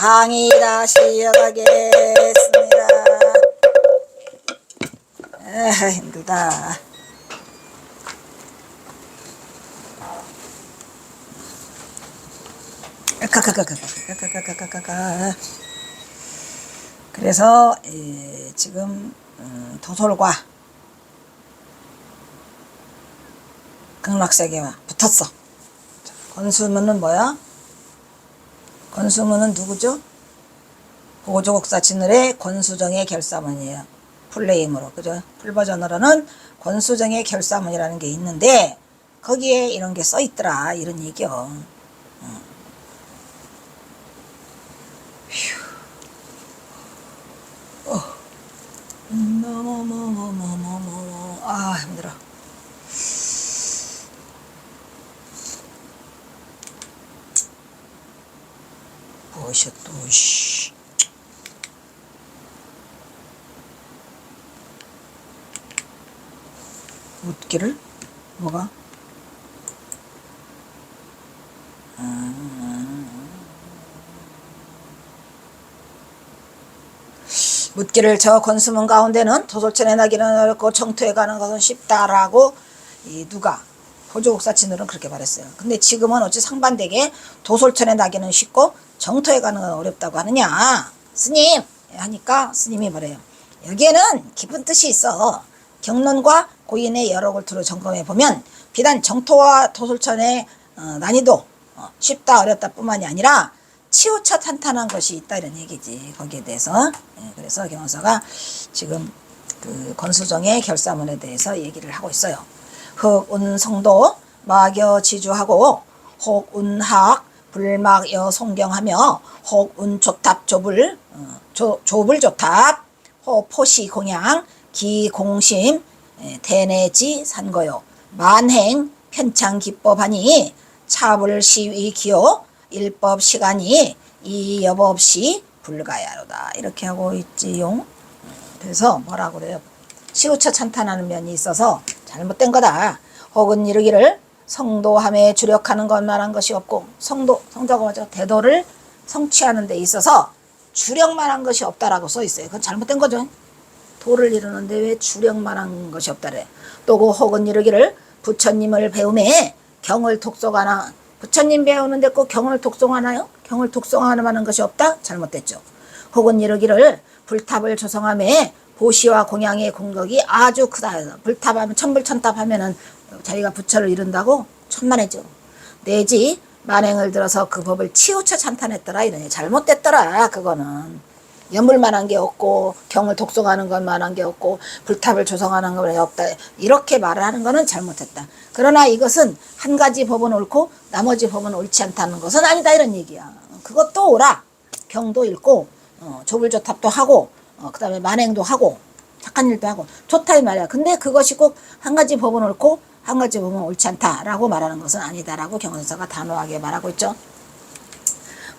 강의 다시 이어가겠습니다. 힘들다. 그래서 지금 도솔과 극락세계와 붙었어. 권수문은 뭐야? 권수문은 누구죠? 보조국사진을의 권수정의 결사문이에요. 풀네임으로, 그죠? 풀버전으로는 권수정의 결사문이라는 게 있는데 거기에 이런 게 써있더라, 이런 얘기요. 아, 힘들어. 무엇이 또, 묻기를? 뭐가? 묻기를 저 권수문 가운데는 도솔천에 나기는 어렵고 정토에 가는 것은 쉽다라고 누가 보조국사진으로는 그렇게 말했어요. 근데 지금은 어찌 상반되게 도솔천에 나기는 쉽고 정토에 가는 건 어렵다고 하느냐, 스님 하니까 스님이 뭐래요? 여기에는 깊은 뜻이 있어. 경론과 고인의 여러 골투를 점검해 보면 비단 정토와 도솔천의 난이도 쉽다 어렵다 뿐만이 아니라 치우쳐 탄탄한 것이 있다, 이런 얘기지. 거기에 대해서. 그래서 경원서가 지금 그 권수정의 결사문에 대해서 얘기를 하고 있어요. 흑운성도 마겨지주하고 혹운학 불막여 송경하며 혹운조탑 조불조탑 호포시공양 기공심 대내지 산거요 만행 편창기법하니 차불시위기요 일법시간이 이 여부 없이 불가야로다, 이렇게 하고 있지요. 그래서 뭐라고 그래요? 치우쳐 찬탄하는 면이 있어서 잘못된 거다. 혹은 이르기를 성도함에 주력하는 것만한 것이 없고, 성도가 뭐죠? 대도를 성취하는 데 있어서 주력만한 것이 없다라고 써 있어요. 그건 잘못된 거죠. 도를 이루는데 왜 주력만한 것이 없다래. 또 그 혹은 이르기를 부처님을 배움에 경을 독송하나, 부처님 배우는데 꼭 경을 독송하나요? 경을 독송하는 것이 없다? 잘못됐죠. 혹은 이르기를 불탑을 조성함에 보시와 공양의 공덕이 아주 크다. 불탑하면 천불천탑 하면은 자기가 부처를 이룬다고 천만해죠. 내지 만행을 들어서 그 법을 치우쳐 찬탄했더라, 이러니 잘못됐더라. 그거는 여물만한 게 없고 경을 독송하는 것만한 게 없고 불탑을 조성하는 건 없다, 이렇게 말을 하는 거는 잘못했다. 그러나 이것은 한 가지 법은 옳고 나머지 법은 옳지 않다는 것은 아니다, 이런 얘기야. 그것도 옳아. 경도 읽고 조불조탑도 하고 그 다음에 만행도 하고 착한 일도 하고 좋다, 이 말이야. 근데 그것이 꼭 한 가지 법은 옳고 한 가지 법은 옳지 않다라고 말하는 것은 아니다라고 경원서가 단호하게 말하고 있죠.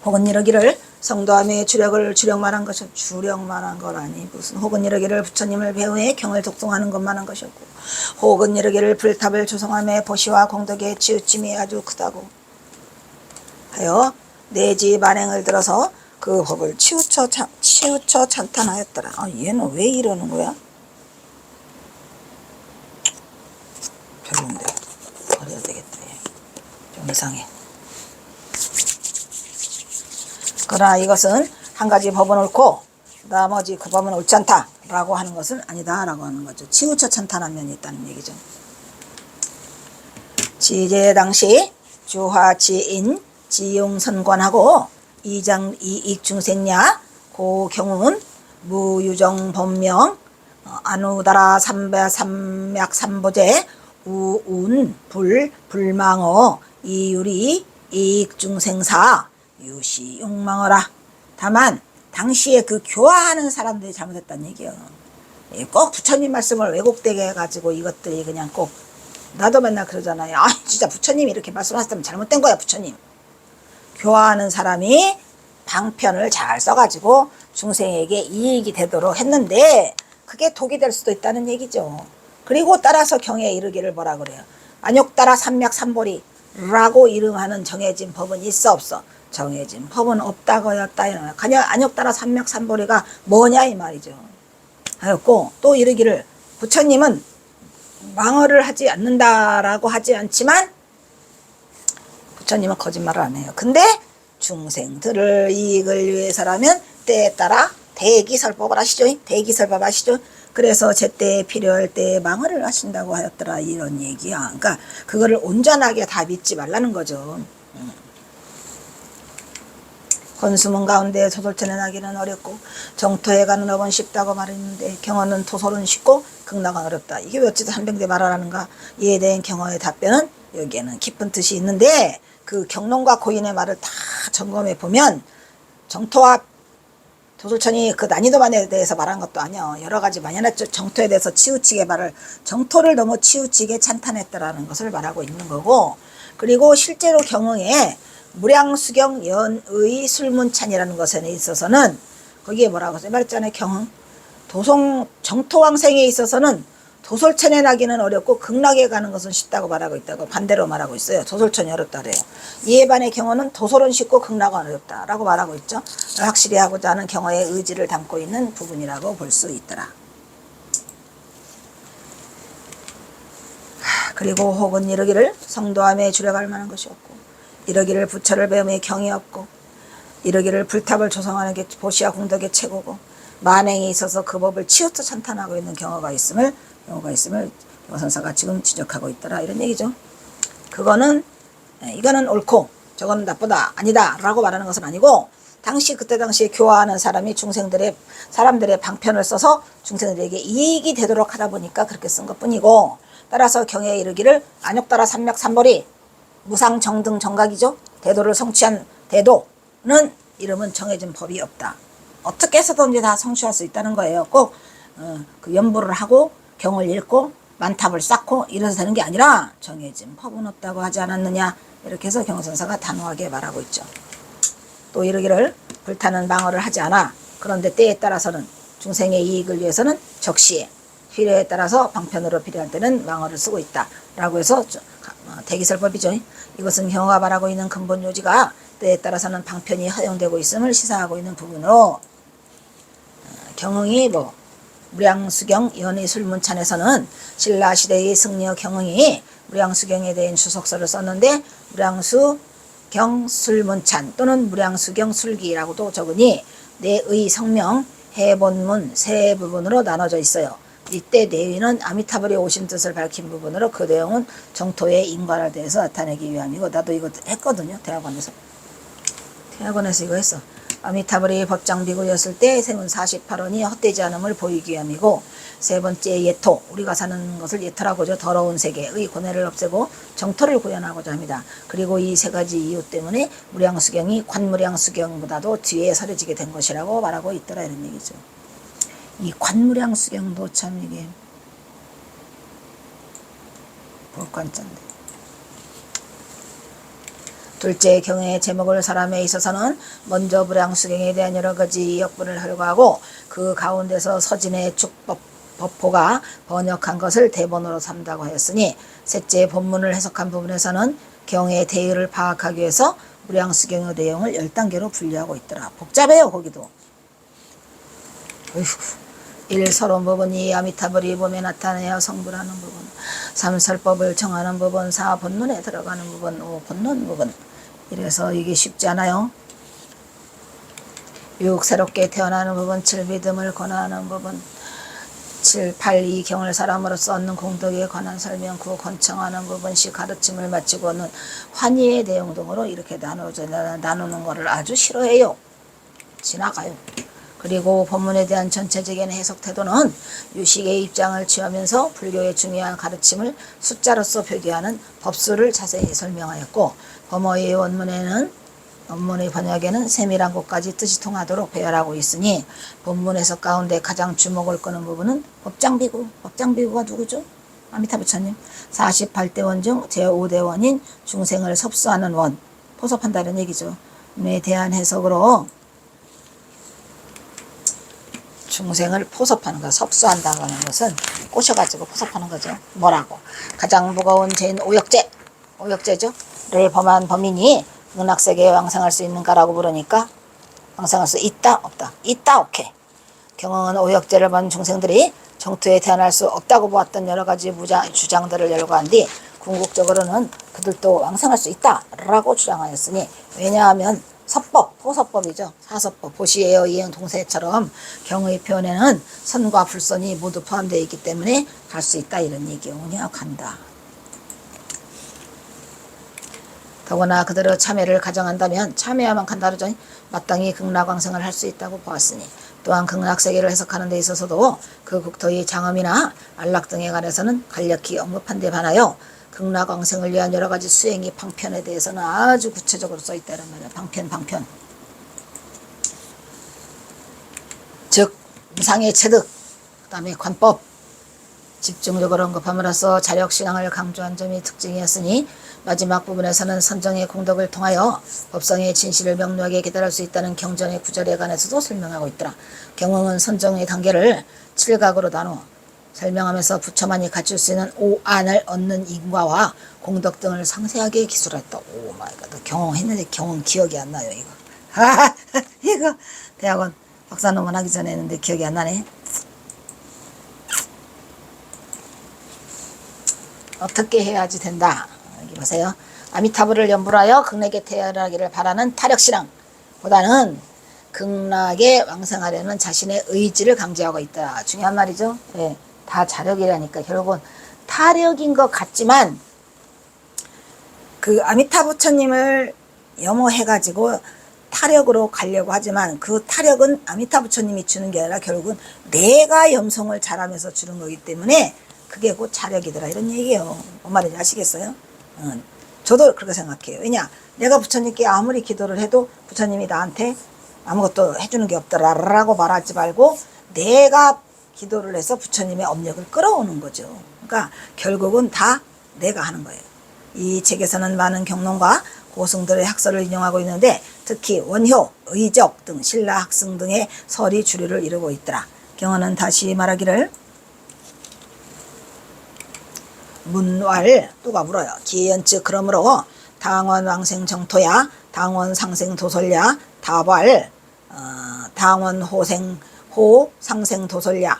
혹은 이러기를 성도함의 주력만한 것이, 주력만한 걸 아니 무슨. 혹은 이러기를 부처님을 배우에 경을 독송하는 것만한 것이었고, 혹은 이러기를 불탑을 조성함에 보시와 공덕의 치우침이 아주 크다고 하여 내지 만행을 들어서 그 법을 치우쳐 찬탄하였더라. 얘는 왜 이러는 거야? 별론데 버려야 되겠다. 좀 이상해. 그러나 이것은 한 가지 법은 옳고 나머지 그 법은 옳지 않다 라고 하는 것은 아니다 라고 하는 거죠. 치우쳐 찬탄한 면이 있다는 얘기죠. 지제 당시 주화지인 지용선관하고 이익중생야 고경운 무유정 법명 안우다라 삼맥삼보제 우운 불망어 이유리 이익중생사 유시 욕망어라. 다만 당시에 그 교화하는 사람들이 잘못했다는 얘기예요. 꼭 부처님 말씀을 왜곡되게 해가지고 이것들이 그냥 꼭, 나도 맨날 그러잖아요. 진짜 부처님이 이렇게 말씀하셨다면 잘못된 거야, 부처님. 교화하는 사람이 방편을 잘 써가지고 중생에게 이익이 되도록 했는데 그게 독이 될 수도 있다는 얘기죠. 그리고 따라서 경에 이르기를 뭐라 그래요? 안욕따라 삼맥삼보리, 라고 이름하는 정해진 법은 있어 없어? 정해진 법은 없다고 하였다. 그냥 안욕따라 삼맥삼보리가 뭐냐 이 말이죠. 하였고 또 이르기를 부처님은 망언을 하지 않는다라고 하지 않지만 부처님은 거짓말을 안 해요. 근데 중생들을 이익을 위해서라면 때에 따라 대기설법을 하시죠. 대기설법 아시죠? 그래서 제때 필요할 때 망언을 하신다고 하였더라 이런 얘기야. 그러니까 그거를 온전하게 다 믿지 말라는 거죠. 건수문 가운데 토솔천에 나기는 어렵고 정토에 가는 업은 쉽다고 말했는데 경어는 토솔은 쉽고 극락은 어렵다. 이게 왜 어찌서 한병대 말하라는가? 이에 대한 경어의 답변은 여기에는 깊은 뜻이 있는데 그 경론과 고인의 말을 다 점검해 보면 정토와 도솔천이 그 난이도만에 대해서 말한 것도 아니야. 여러 가지 많이 해놨죠. 정토에 대해서 치우치게 말을 정토를 너무 치우치게 찬탄했다라는 것을 말하고 있는 거고 그리고 실제로 경흥에 무량수경 연의 술문찬이라는 것에 있어서는 거기에 뭐라고 했어요? 말했잖아요. 경흥 정토왕생에 있어서는 도솔천에 나기는 어렵고 극락에 가는 것은 쉽다고 말하고 있다고 반대로 말하고 있어요. 도솔천이 어렵다 그래요. 이에 반해 경어는 도솔은 쉽고 극락은 어렵다라고 말하고 있죠. 확실히 하고자 하는 경어의 의지를 담고 있는 부분이라고 볼 수 있더라. 그리고 혹은 이르기를 성도함에 주력할 만한 것이 없고 이르기를 부처를 배움에 경이 없고 이르기를 불탑을 조성하는 게 보시와 공덕의 최고고 만행에 있어서 그 법을 치우쳐 찬탄하고 있는 경우가 있음을 여선사가 지금 지적하고 있더라 이런 얘기죠. 그거는 이거는 옳고 저거는 나쁘다 아니다 라고 말하는 것은 아니고 그때 당시에 교화하는 사람이 사람들의 방편을 써서 중생들에게 이익이 되도록 하다 보니까 그렇게 쓴 것뿐이고 따라서 경에 이르기를 안욕따라 삼맥삼보리 무상정등 정각이죠. 대도를 성취한 대도는 이름은 정해진 법이 없다. 어떻게 해서든지 다 성취할 수 있다는 거예요. 꼭 그 연부를 하고 경을 읽고 만탑을 쌓고 이래서 되는 게 아니라 정해진 법은 없다고 하지 않았느냐 이렇게 해서 경선사가 단호하게 말하고 있죠. 또 이르기를 불타는 방어를 하지 않아. 그런데 때에 따라서는 중생의 이익을 위해서는 적시에 필요에 따라서 방편으로 필요할 때는 망어를 쓰고 있다 라고 해서 대기설법이죠. 이것은 경어가 말하고 있는 근본 요지가 때에 따라서는 방편이 허용되고 있음을 시사하고 있는 부분으로 경흥이 무량수경 연의술문찬에서는 신라시대의 승려 경흥이 무량수경에 대한 주석서를 썼는데 무량수경 술문찬 또는 무량수경 술기라고도 적으니 내의 성명 해본문 세 부분으로 나눠져 있어요. 이때 내위는 아미타불의 오신 뜻을 밝힌 부분으로 그 내용은 정토의 인과를 대해서 나타내기 위함이고 나도 이거 했거든요. 대학원에서 이거 했어. 아미타불이 법장비구였을 때 세운 48원이 헛되지 않음을 보이기 위함이고 세 번째 예토 우리가 사는 것을 예토라고죠. 더러운 세계의 고뇌를 없애고 정토를 구현하고자 합니다. 그리고 이 세 가지 이유 때문에 무량수경이 관무량수경보다도 뒤에 서려지게 된 것이라고 말하고 있더라 이런 얘기죠. 이 관무량수경도 참 이게 볼관자인데 둘째 경의 제목을 사람에 있어서는 먼저 무량수경에 대한 여러 가지 역분을 활용하고 그 가운데서 서진의 축법포가 번역한 것을 대본으로 삼다고 하였으니 셋째 본문을 해석한 부분에서는 경의 대의를 파악하기 위해서 무량수경의 내용을 10단계로 분류하고 있더라. 복잡해요 거기도. 어휴. 1. 서론 부분 2. 아미타불이 몸에 나타내어 성불하는 부분 3. 설법을 정하는 부분 4. 본론에 들어가는 부분 5. 본론 부분. 이래서 이게 쉽지 않아요. 6. 새롭게 태어나는 부분 7. 믿음을 권하는 부분 7. 8. 이 경을 사람으로서 얻는 공덕에 관한 설명 9. 권청하는 부분 10. 가르침을 마치고는 환희의 내용 등으로 이렇게 나누는 거를 아주 싫어해요. 지나가요. 그리고 본문에 대한 전체적인 해석 태도는 유식의 입장을 취하면서 불교의 중요한 가르침을 숫자로서 표기하는 법수를 자세히 설명하였고 범어의 원문의 번역에는 세밀한 곳까지 뜻이 통하도록 배열하고 있으니 본문 해석 가운데 가장 주목을 끄는 부분은 법장비구가 누구죠? 아미타 부처님. 48대원 중 제5대원인 중생을 섭수하는 원, 포섭한다는 얘기죠. 에 대한 해석으로 중생을 포섭하는 거, 섭수한다고 하는 것은 꼬셔가지고 포섭하는 거죠. 뭐라고? 가장 무거운 죄는 오역죄죠. 범한 범인이 극락세계에 왕생할 수 있는가라고 물으니까 왕생할 수 있다 없다. 있다. 오케이. 경흥은 오역죄를 범한 중생들이 정토에 태어날 수 없다고 보았던 여러 가지 주장들을 열거한 뒤 궁극적으로는 그들도 왕생할 수 있다라고 주장하였으니, 왜냐하면 서법, 호서법이죠. 사서법, 보시에어 이행 동세처럼 경의 표현에는 선과 불선이 모두 포함되어 있기 때문에 갈 수 있다 이런 얘기오냐 간다. 더구나 그들의 참회를 가정한다면 참회야만 간다르더니 마땅히 극락왕생을 할 수 있다고 보았으니, 또한 극락세계를 해석하는 데 있어서도 그 국토의 장엄이나 안락 등에 관해서는 간략히 언급한 데 반하여 극락왕생을 위한 여러 가지 수행이 방편에 대해서는 아주 구체적으로 써있다는 말이야. 방편. 즉 무상의 체득, 그 다음에 관법, 집중적으로 언급함으로써 자력신앙을 강조한 점이 특징이었으니, 마지막 부분에서는 선정의 공덕을 통하여 법성의 진실을 명료하게 깨달을 수 있다는 경전의 구절에 관해서도 설명하고 있더라. 경흥은 선정의 단계를 7각으로 나누어 설명하면서 부처만이 갖출 수 있는 5안을 얻는 인과와 공덕 등을 상세하게 기술했다. 오 마이 갓. 경흥했는데 경흥 기억이 안 나요 이거. 이거 대학원 박사 논문 하기 전에 했는데 기억이 안 나네. 어떻게 해야지 된다. 여기 보세요. 아미타불을 연불하여 극락에 태어나기를 바라는 타력신앙보다는 극락에 왕생하려는 자신의 의지를 강조하고 있다. 중요한 말이죠. 네, 다 자력이라니까 결국은 타력인 것 같지만, 그 아미타 부처님을 염호해가지고 타력으로 가려고 하지만 그 타력은 아미타 부처님이 주는 게 아니라 결국은 내가 염성을 잘하면서 주는 거기 때문에 그게 곧 자력이더라 이런 얘기예요. 뭔 말인지 아시겠어요? 저도 그렇게 생각해요. 왜냐, 내가 부처님께 아무리 기도를 해도 부처님이 나한테 아무것도 해주는 게 없더라라고 말하지 말고 내가 기도를 해서 부처님의 업력을 끌어오는 거죠. 그러니까 결국은 다 내가 하는 거예요. 이 책에서는 많은 경론과 고승들의 학설을 인용하고 있는데, 특히 원효, 의적 등 신라 학승 등의 설이 주류를 이루고 있더라. 경어는 다시 말하기를, 문왈 또가 물어요. 기연즉 그러므로 당원 왕생 정토야, 당원 상생 도솔야, 다발 당원 호생 호 상생 도솔야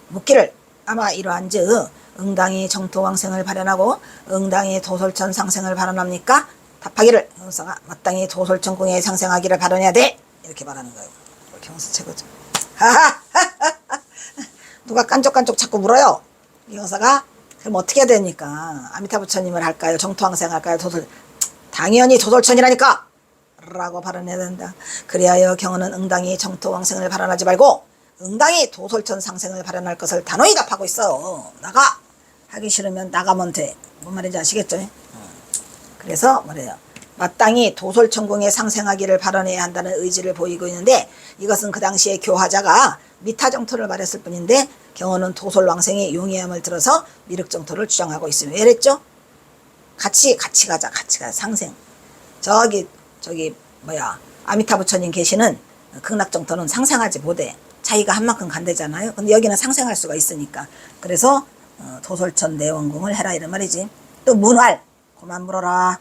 묻기를, 아마 이러한즉 응당이 정토 왕생을 발현하고 응당이 도솔천 상생을 발현합니까? 답하기를, 형사가 마땅히 도솔천 궁에 상생하기를 발현해야 돼 이렇게 말하는 거예요. 경서 최고죠. 누가 깐족깐족 자꾸 물어요. 이 형사가 그럼 어떻게 해야 됩니까? 아미타 부처님을 할까요? 정토왕생 할까요? 당연히 도솔천이라니까! 라고 발언해야 된다. 그리하여 경우는 응당이 정토왕생을 발언하지 말고 응당이 도솔천 상생을 발언할 것을 단호히 답하고 있어. 나가! 하기 싫으면 나가면 돼. 뭔 말인지 아시겠죠? 그래서 뭐래요? 마땅히 도솔천궁에 상생하기를 발언해야 한다는 의지를 보이고 있는데, 이것은 그 당시에 교화자가 미타정토를 말했을 뿐인데 경호는 도솔왕생이 용이함을 들어서 미륵정토를 주장하고 있으며, 이랬죠? 같이 가자 상생. 저기 아미타 부처님 계시는 극락정토는 상생하지 못해. 자기가 한 만큼 간대잖아요. 근데 여기는 상생할 수가 있으니까. 그래서 도솔천 내원궁을 해라 이런 말이지. 또 문활 그만 물어라.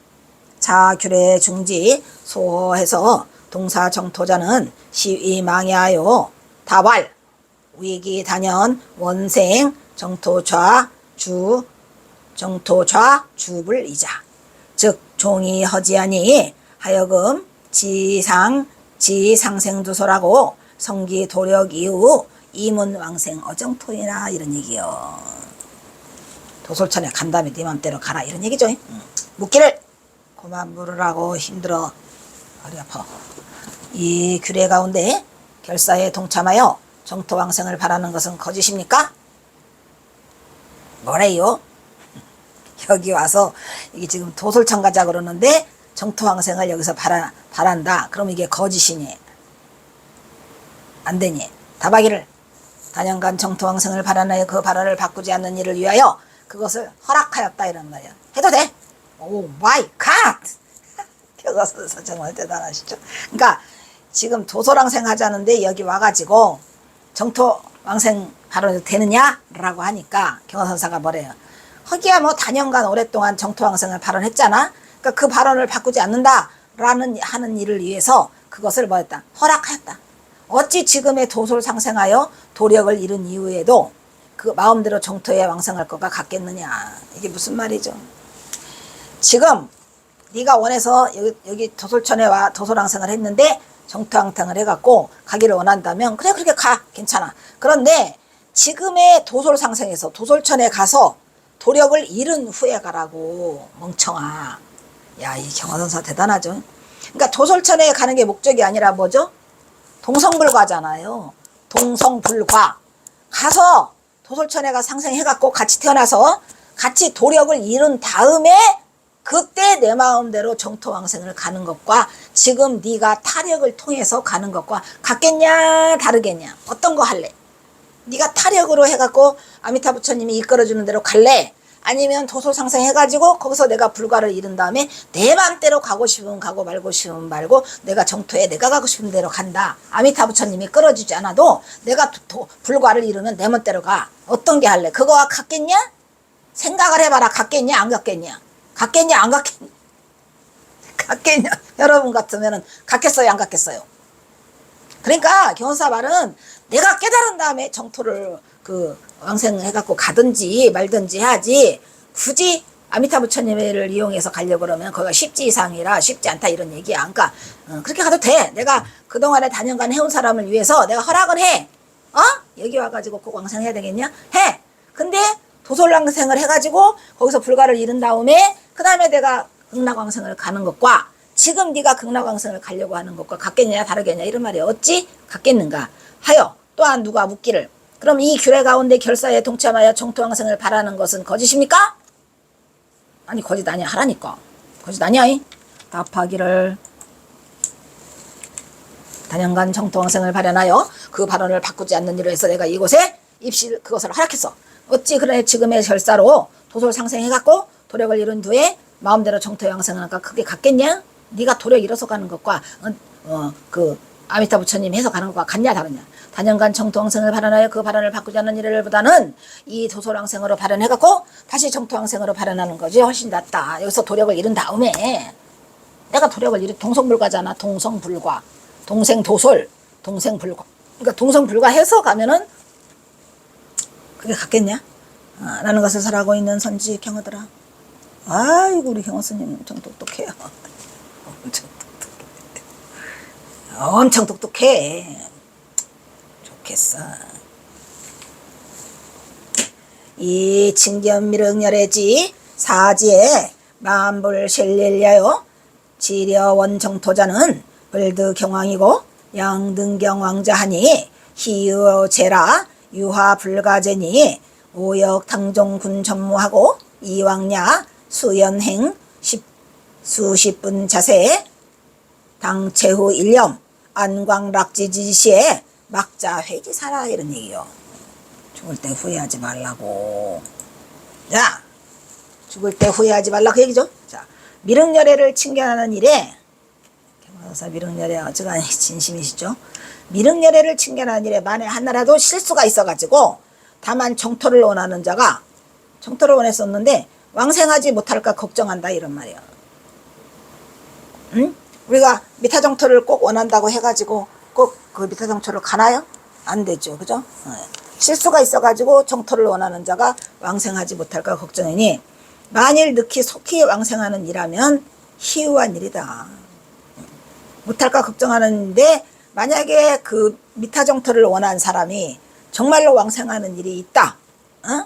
자규례 중지 소호해서 동사 정토자는 시위 망야요 다발 위기 단연 원생 정토좌 주 정토좌 주불이자, 즉 종이 허지하니 하여금 지상생두소라고 성기 도력 이후 이문왕생 어정토이나 이런 얘기요. 도솔천에 간다면 네 맘대로 가라 이런 얘기죠. 묻기를, 그만 물으라고. 힘들어, 허리 아파. 이 규례 가운데 결사에 동참하여 정토왕생을 바라는 것은 거짓입니까? 뭐래요? 여기 와서 이게 지금 도솔천 가자 그러는데 정토왕생을 여기서 바란다. 그럼 이게 거짓이니? 안 되니? 답하기를, 단연간 정토왕생을 바라나여 그 바라를 바꾸지 않는 일을 위하여 그것을 허락하였다 이런 말이야. 해도 돼? 오 마이 갓! 교과서에서 정말 대단하시죠. 그러니까 지금 도솔왕생 하자는데 여기 와가지고 정토왕생 바로 되느냐라고 하니까 경화선사가 뭐래요? 허기야 뭐 단연간 오랫동안 정토왕생을 발언했잖아. 그러니까 그 발언을 바꾸지 않는다라는 하는 일을 위해서 그것을 뭐였다? 허락하였다. 어찌 지금의 도솔 상생하여 도력을 잃은 이후에도 그 마음대로 정토에 왕성할 것과 같겠느냐. 이게 무슨 말이죠? 지금 네가 원해서 여기 도솔천에 와 도솔왕생을 했는데 정토왕탕을 해갖고 가기를 원한다면 그래 그렇게 가 괜찮아. 그런데 지금의 도솔상생에서 도솔천에 가서 도력을 잃은 후에 가라고. 멍청아. 야, 이 경화선사 대단하죠. 그러니까 도솔천에 가는 게 목적이 아니라 뭐죠? 동성불과잖아요. 동성불과. 가서 도솔천에 가 상생해갖고 같이 태어나서 같이 도력을 잃은 다음에 그때 내 마음대로 정토왕생을 가는 것과 지금 네가 타력을 통해서 가는 것과 같겠냐 다르겠냐. 어떤 거 할래? 네가 타력으로 해갖고 아미타 부처님이 이끌어주는 대로 갈래? 아니면 도솔상생 해가지고 거기서 내가 불과를 잃은 다음에 내 맘대로 가고 싶으면 가고 말고 싶으면 말고 내가 정토에 내가 가고 싶은 대로 간다. 아미타 부처님이 끌어주지 않아도 내가 불과를 잃으면 내 멋대로 가. 어떤 게 할래? 그거와 같겠냐? 생각을 해봐라. 같겠냐 안 같겠냐? 같겠냐 안 같겠냐? 같겠냐? 여러분 같으면은 같겠어요 안 같겠어요? 그러니까 경원사 말은 내가 깨달은 다음에 정토를 왕생해갖고 가든지 말든지 해야지 굳이 아미타 부처님을 이용해서 가려고 그러면 거기가 쉽지 이상이라 쉽지 않다 이런 얘기야. 그러니까 그렇게 가도 돼. 내가 그동안에 다년간 해온 사람을 위해서 내가 허락을 해. 여기 와가지고 꼭 왕생해야 되겠냐? 해. 근데 도솔왕생을 해가지고 거기서 불가를 잃은 다음에 그 다음에 내가 극락왕생을 가는 것과 지금 네가 극락왕생을 가려고 하는 것과 같겠냐 다르겠냐 이런 말이야. 어찌 같겠는가 하여 또한 누가 묻기를 그럼 이 규례 가운데 결사에 동참하여 정토왕생을 바라는 것은 거짓입니까? 아니 거짓 아니야. 하라니까. 거짓 아니야. 답하기를 단연간 정토왕생을 발현하여 그 발언을 바꾸지 않는 일로 해서 내가 이곳에 그것을 허락했어. 어찌 그래 지금의 결사로 도솔 상생해갖고 도력을 이룬 뒤에 마음대로 정토에 왕생하니까 그게 같겠냐? 네가 도력 잃어서 가는 것과 그 아미타 부처님 해서 가는 것과 같냐 다르냐? 단연간 정토왕생을 발현하여 그 발언을 바꾸지 않는 일보다는 이 도솔왕생으로 발현해갖고 다시 정토왕생으로 발현하는 것이 훨씬 낫다. 여기서 도력을 잃은 다음에 내가 도력을 잃은 동성불과잖아. 동성불과 동생도솔 동생불과. 그러니까 동성불과해서 가면은 그게 같겠냐? 라는 것을 설하고 있는 선지 경어들아. 아이고 우리 경어 스님 엄청 똑똑해요. 엄청 똑똑해. 엄청 똑똑해. 좋겠어. 이 칭견미륵열애지 사지에 만불 셀릴야요 지려원 정토자는 불드 경왕이고 양등경 왕자하니 희유제라 유화 불가제니 오역 당종군 전무하고 이왕야 수연행 수십분 자세 당체후 일념 안광락지지시에 막자 회기사라 이런 얘기요. 죽을 때 후회하지 말라고. 자, 죽을 때 후회하지 말라 그 얘기죠. 자, 미륵열애를 칭견하는 일에 경화사 미륵열애 어찌간히 진심이시죠. 미륵열애를 칭견하는 일에 만에 하나라도 실수가 있어가지고 다만 정토를 원하는 자가 정토를 원했었는데 왕생하지 못할까 걱정한다 이런 말이야. 응? 우리가 미타정토를 꼭 원한다고 해가지고 꼭 그 미타정토를 가나요? 안 되죠. 그죠? 실수가 있어가지고 정토를 원하는 자가 왕생하지 못할까 걱정이니 만일 늑히 속히 왕생하는 일하면 희유한 일이다. 못할까 걱정하는데 만약에 그 미타정토를 원하는 사람이 정말로 왕생하는 일이 있다.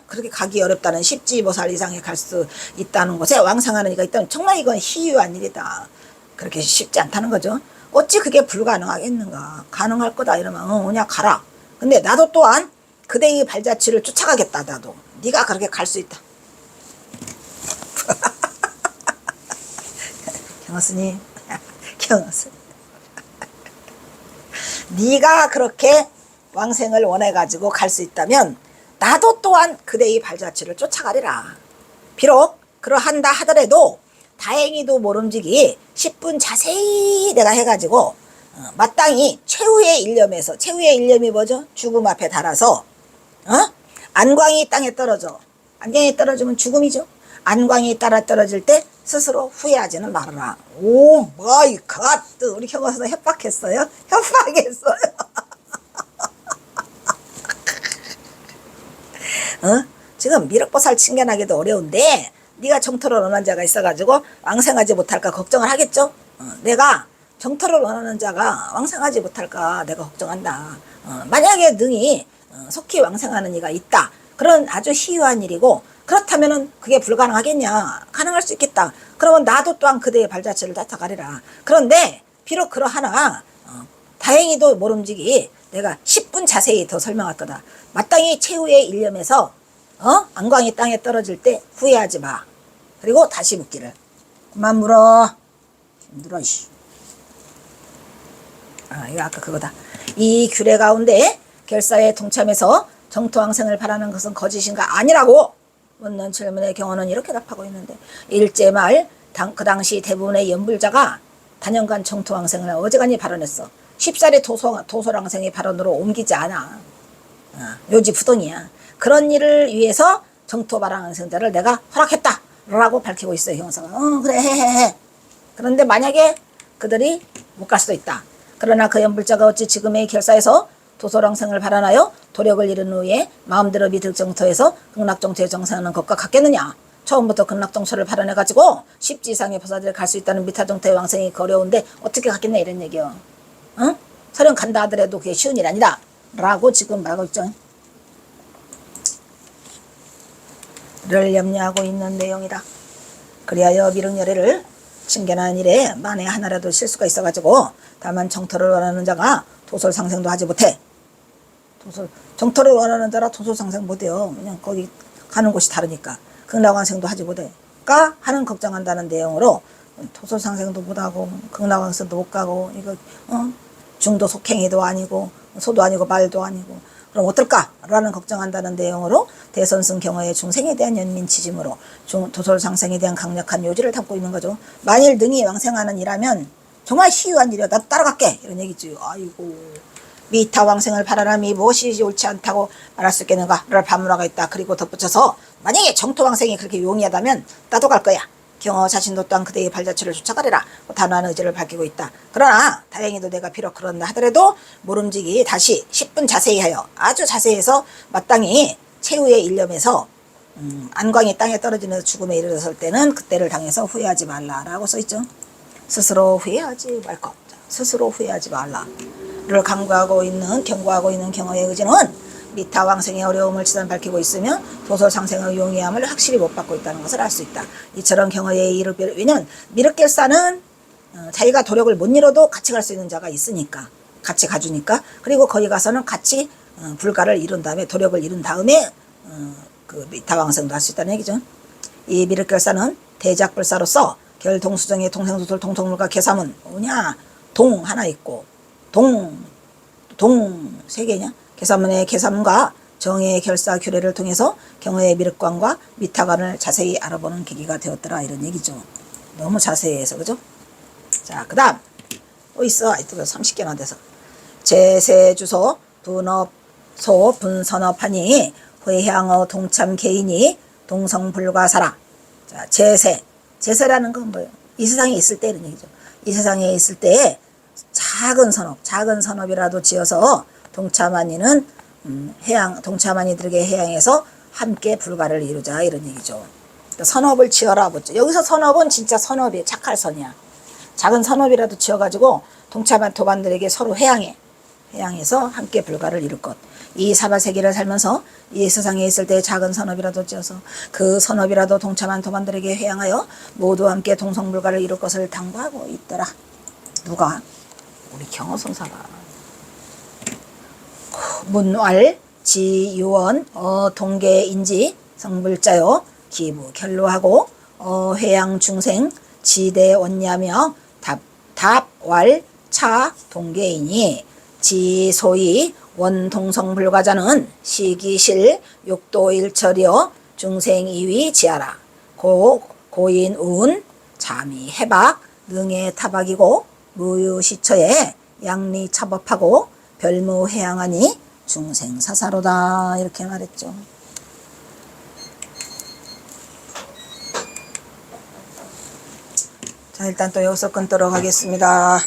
그렇게 가기 어렵다는 십지보살 이상에 갈 수 있다는 곳에 왕생하는 일이 있다면 정말 이건 희유한 일이다. 그렇게 쉽지 않다는 거죠. 어찌 그게 불가능하겠는가. 가능할 거다 이러면 그냥 가라. 근데 나도 또한 그대의 발자취를 쫓아가겠다. 나도 네가 그렇게 갈 수 있다. 경스님 경스 네가 그렇게 왕생을 원해가지고 갈 수 있다면 나도 또한 그대의 발자취를 쫓아가리라. 비록 그러한다 하더라도 다행히도 모름지기 10분 자세히 내가 해가지고 마땅히 최후의 일념에서 최후의 일념이 뭐죠? 죽음 앞에 달아서 안광이 땅에 떨어져. 안광이 떨어지면 죽음이죠. 안광이 따라 떨어질 때 스스로 후회하지는 말아라. 오 마이 갓. 우리 경호선생 협박했어요? 협박했어요. 어? 지금 미륵보살 칭견하기도 어려운데 네가 정토를 원하는 자가 있어가지고 왕생하지 못할까 걱정을 하겠죠. 내가 정토를 원하는 자가 왕생하지 못할까 내가 걱정한다. 만약에 능히 속히 왕생하는 이가 있다. 그런 아주 희유한 일이고 그렇다면은 그게 불가능하겠냐. 가능할 수 있겠다. 그러면 나도 또한 그대의 발자취를 닦아가리라. 그런데 비록 그러하나 다행히도 모름지기 내가 10분 자세히 더 설명할 거다. 마땅히 최후의 일념에서 안광이 땅에 떨어질 때 후회하지 마. 그리고 다시 묻기를. 그만 물어. 힘들어. 이거 아까 그거다. 이 규례 가운데 결사에 동참해서 정토왕생을 바라는 것은 거짓인가? 아니라고 묻는 질문의 경우는 이렇게 답하고 있는데 일제 말 그 당시 대부분의 연불자가 단연간 정토왕생을 어지간히 발언했어. 쉽사리 도솔왕생의 발언으로 옮기지 않아. 묘지부동이야. 그런 일을 위해서 정토발왕생자를 내가 허락했다 라고 밝히고 있어요. 형사가. 그래 해. 그런데 만약에 그들이 못 갈 수도 있다. 그러나 그 연불자가 어찌 지금의 결사에서 도솔왕생을 발언하여 도력을 이룬 후에 마음대로 미득정토에서 극락정토에 정상하는 것과 같겠느냐. 처음부터 극락정토를 발언해가지고 십지 이상의 보살들이 갈 수 있다는 미타정토의 왕생이 어려운데 어떻게 갔겠냐 이런 얘기요. 설령 간다 하더라도 그게 쉬운 일 아니다 라고 지금 말하고 있죠. 를 염려하고 있는 내용이다. 그리하여 미륵열애를 칭견하는 일에 만에 하나라도 실수가 있어가지고 다만 정토를 원하는 자가 도솔상생도 하지 못해. 정토를 원하는 자라 도솔상생 못해요. 그냥 거기 가는 곳이 다르니까. 극락왕생도 하지 못해가 하는 걱정한다는 내용으로 도솔상생도 못하고 극락왕생도 못 가고 이거 중도 속행이도 아니고 소도 아니고 말도 아니고 그럼 어떨까라는 걱정한다는 내용으로 대선승 경우의 중생에 대한 연민치심으로 도솔상생에 대한 강력한 요지를 담고 있는 거죠. 만일 능히 왕생하는 일하면 정말 희유한 일이야. 나 따라갈게 이런 얘기죠. 아이고 미타 왕생을 바라람이 무엇이 옳지 않다고 말할 수 있겠는가를 반문화가 있다. 그리고 덧붙여서 만약에 정토 왕생이 그렇게 용이하다면 나도 갈 거야. 경호 자신도 또한 그대의 발자취를 쫓아가리라. 단호한 의지를 밝히고 있다. 그러나 다행히도 내가 비록 그런다 하더라도 모름지기 다시 10분 자세히 하여 아주 자세히 해서 마땅히 최후의 일념에서 안광이 땅에 떨어지는 죽음에 이르렀을 때는 그때를 당해서 후회하지 말라라고 써있죠. 스스로 후회하지 말 것. 스스로 후회하지 말라를 경고하고 있는 경호의 의지는 미타 왕생의 어려움을 지단 밝히고 있으며 도솔상생의 용이함을 확실히 못 받고 있다는 것을 알 수 있다. 이처럼 경호의 왜냐면 미륵결사는 자기가 도력을 못 이뤄도 같이 갈 수 있는 자가 있으니까 같이 가주니까 그리고 거기 가서는 같이 불가를 이룬 다음에 도력을 이룬 다음에 그 미타 왕생도 할 수 있다는 얘기죠. 이 미륵결사는 대작불사로서 결동수정의 동생수술 동통물과 개사문 뭐냐 동 하나 있고 동 세 개냐 개사문의 개사문과 정의 결사 규례를 통해서 경호의 미륵관과 미타관을 자세히 알아보는 계기가 되었더라 이런 얘기죠. 너무 자세히 해서 그죠? 자 그 다음 또 있어. 30개나 돼서 제세주소 분업소 분선업하니 회향어 동참 개인이 동성불가사라. 자 제세라는 건 뭐예요? 이 세상에 있을 때 이런 얘기죠. 이 세상에 있을 때 작은 선업이라도 지어서 동참하니는 동참하니들에게 해양해서 함께 불가를 이루자 이런 얘기죠. 그러니까 선업을 지어라 보죠. 여기서 선업은 진짜 선업이에요. 착할 선이야. 작은 선업이라도 지어가지고 동참한 도반들에게 서로 해양해서 함께 불가를 이룰 것. 이 사바세계를 살면서 이 세상에 있을 때 작은 선업이라도 지어서 그 선업이라도 동참한 도반들에게 회양하여 모두 함께 동성불가를 이룰 것을 당부하고 있더라. 누가? 우리 경호선사가. 문왈 지유원 동계인지 성불자요 기부 결로하고 회양 중생 지대 원냐며 답왈 차 동계인이 지소위 원동성불가자는 시기실 육도일처리여 중생이위 지하라. 고인운 잠이 해박 능의 타박이고 무유시처에 양리차법하고 별무해양하니 중생사사로다 이렇게 말했죠. 자, 일단 또 여기서 끊도록 하겠습니다.